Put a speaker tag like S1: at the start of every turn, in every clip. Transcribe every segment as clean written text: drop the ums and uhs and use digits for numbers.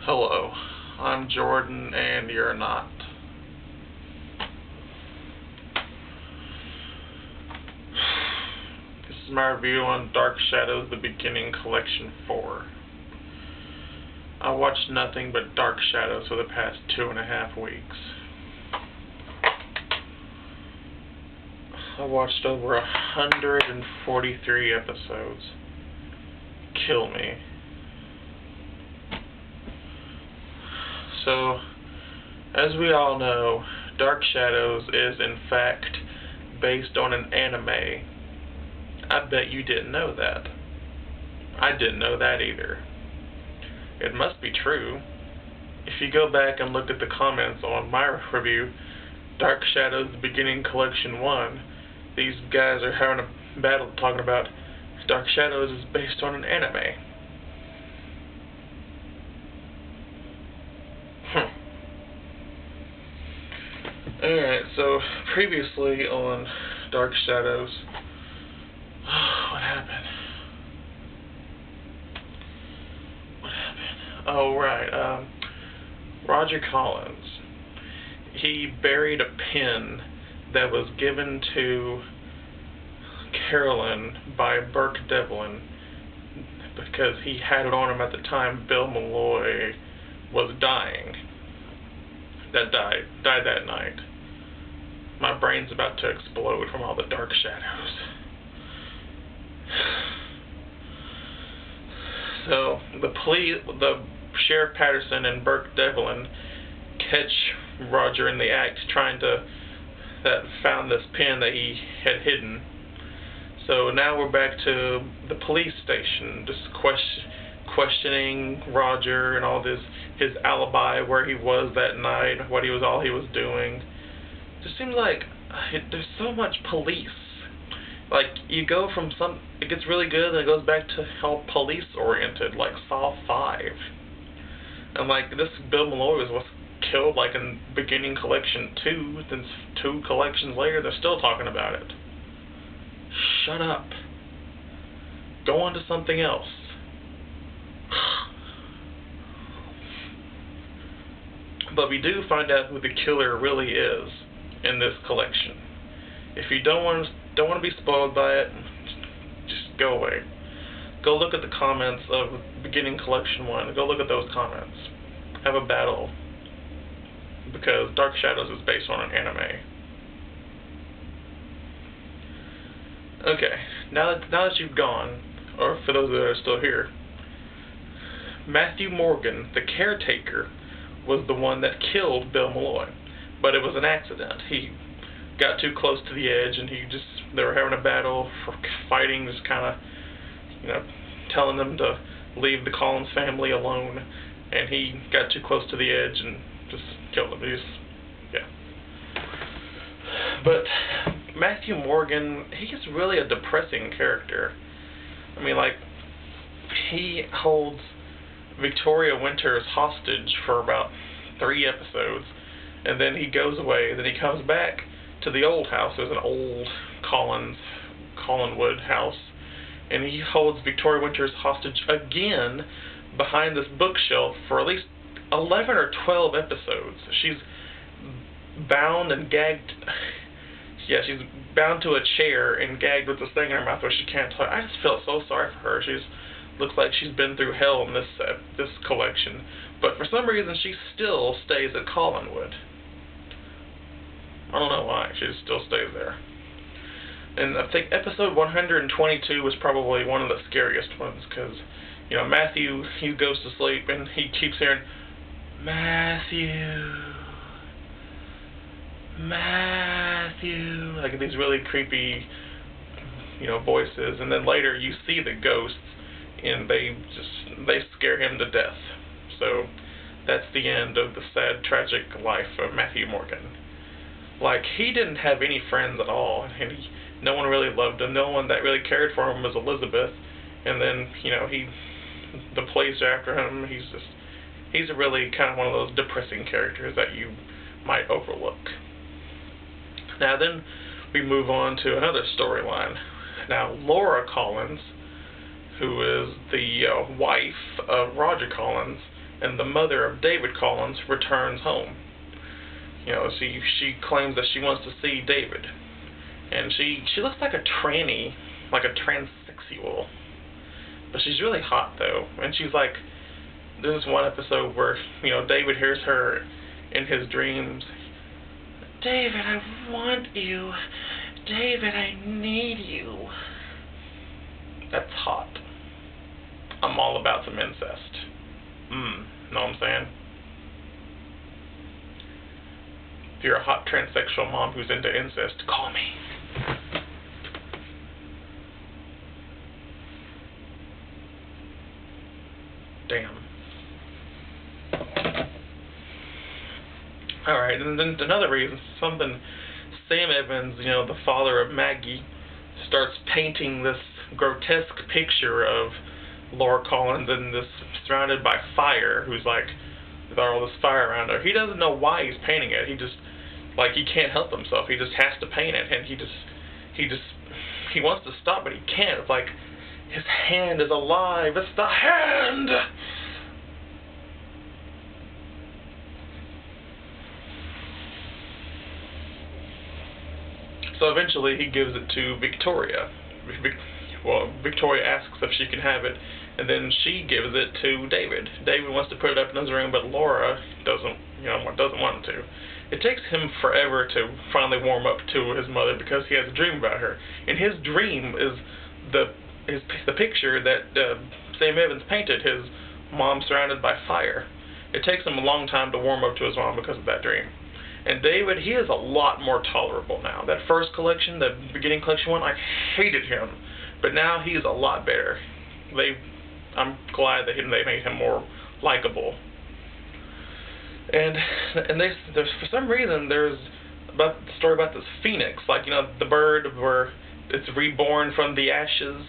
S1: Hello, I'm Jordan and you're not. This is my review on Dark Shadows: The Beginning Collection 4. I watched nothing but Dark Shadows for the past 2.5 weeks. I watched over 143 episodes. Kill me. So, as we all know, Dark Shadows is in fact based on an anime. I bet you didn't know that. I didn't know that either. It must be true. If you go back and look at the comments on my review, Dark Shadows: The Beginning Collection 1, these guys are having a battle talking about Dark Shadows is based on an anime. Alright, so previously on Dark Shadows, what happened? Oh, right, Roger Collins. He buried a pin that was given to Carolyn by Burke Devlin because he had it on him at the time Bill Malloy was dying. Died that night. My brain's about to explode from all the dark shadows. So the Sheriff Patterson and Burke Devlin catch Roger in the act that found this pin that he had hidden. So now we're back to the police station, just questioning Roger and all his alibi, where he was that night, all he was doing. It just seems like there's so much police. Like, you go from it gets really good, and it goes back to all police-oriented, like Saw 5. And like, this Bill Malloy was killed like in Beginning Collection 2, then 2 collections later, they're still talking about it. Shut up. Go on to something else. But we do find out who the killer really is in this collection. If you don't want to be spoiled by it, just go away. Go look at the comments of Beginning Collection 1. Go look at those comments. Have a battle. Because Dark Shadows is based on an anime. Okay, now that you've gone, or for those that are still here, Matthew Morgan, the caretaker, was the one that killed Bill Malloy. But it was an accident. He got too close to the edge, and they were having a battle for fighting, just kind of, telling them to leave the Collins family alone, and he got too close to the edge and just killed them. But Matthew Morgan, he's really a depressing character. I mean, like, he holds Victoria Winters hostage for about 3 episodes, and then he goes away. Then he comes back to the old house. There's an old Collinwood house, and he holds Victoria Winters hostage again behind this bookshelf for at least 11 or 12 episodes. She's bound and gagged. Yeah, she's bound to a chair and gagged with this thing in her mouth where she can't talk. I just felt so sorry for her. Looks like she's been through hell in this collection. But for some reason, she still stays at Collinwood. I don't know why. She still stays there. And I think episode 122 was probably one of the scariest ones, because, Matthew, he goes to sleep and he keeps hearing, Matthew, like these really creepy, voices. And then later you see the ghosts, and they scare him to death. So that's the end of the sad, tragic life of Matthew Morgan. Like, he didn't have any friends at all, and no one really loved him. No one that really cared for him was Elizabeth. And then, the police are after him. He's a really kind of one of those depressing characters that you might overlook. Now then, we move on to another storyline. Now, Laura Collins, who is the wife of Roger Collins, and the mother of David Collins returns home. You know, she claims that she wants to see David, and she looks like a tranny, like a transsexual, but she's really hot though. And she's like, there's one episode where, you know, David hears her in his dreams. David, I want you. David, I need you. That's hot. I'm all about some incest. Know what I'm saying? If you're a hot transsexual mom who's into incest, call me. Damn. Alright, and then another reason, something, Sam Evans, you know, the father of Maggie, starts painting this grotesque picture of Laura Collins and this surrounded by fire, who's like, with all this fire around her. He doesn't know why he's painting it. He just, like, he can't help himself. He just has to paint it, and he wants to stop, but he can't. It's like, his hand is alive. It's the hand! So eventually he gives it to Victoria. Well, Victoria asks if she can have it, and then she gives it to David. David wants to put it up in his room, but Laura doesn't want him to. It takes him forever to finally warm up to his mother because he has a dream about her. And his dream is the picture that Sam Evans painted, his mom surrounded by fire. It takes him a long time to warm up to his mom because of that dream. And David, he is a lot more tolerable now. That first collection, the beginning collection one, I hated him. But now he's a lot better. I'm glad that they made him more likable. And for some reason, there's about the story about this phoenix, like, you know, the bird where it's reborn from the ashes,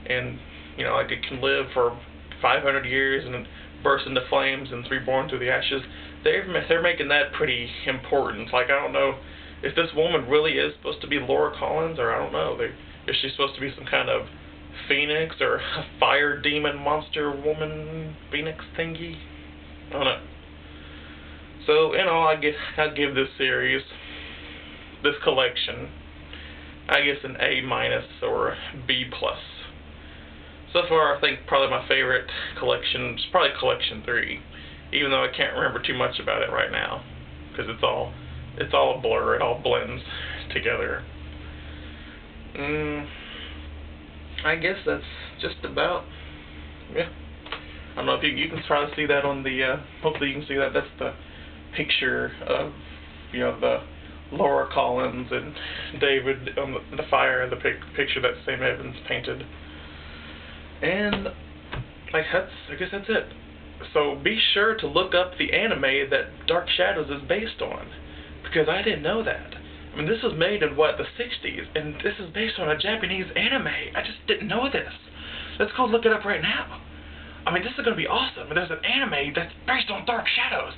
S1: and, you know, like it can live for 500 years and burst into flames and it's reborn through the ashes. They're making that pretty important. Like, I don't know if this woman really is supposed to be Laura Collins, or I don't know. Is she supposed to be some kind of phoenix or a fire demon monster woman phoenix thingy? I don't know. So, you know, I'd give this series, this collection, I guess an A- or B+. So far, I think probably my favorite collection is probably Collection 3, even though I can't remember too much about it right now, because it's all a blur, it all blends together. I guess that's just about, yeah. I don't know if you can try to see that on the, hopefully you can see that. That's the picture of, you know, the Laura Collins and David on the fire, the picture that Sam Evans painted. And, like, I guess that's it. So be sure to look up the anime that Dark Shadows is based on, because I didn't know that. I mean, this was made in, what, the 60s, and this is based on a Japanese anime. I just didn't know this. Let's go look it up right now. I mean, this is going to be awesome. There's an anime that's based on Dark Shadows.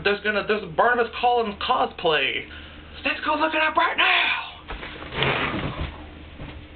S1: There's a Barnabas Collins cosplay. Let's go look it up right now.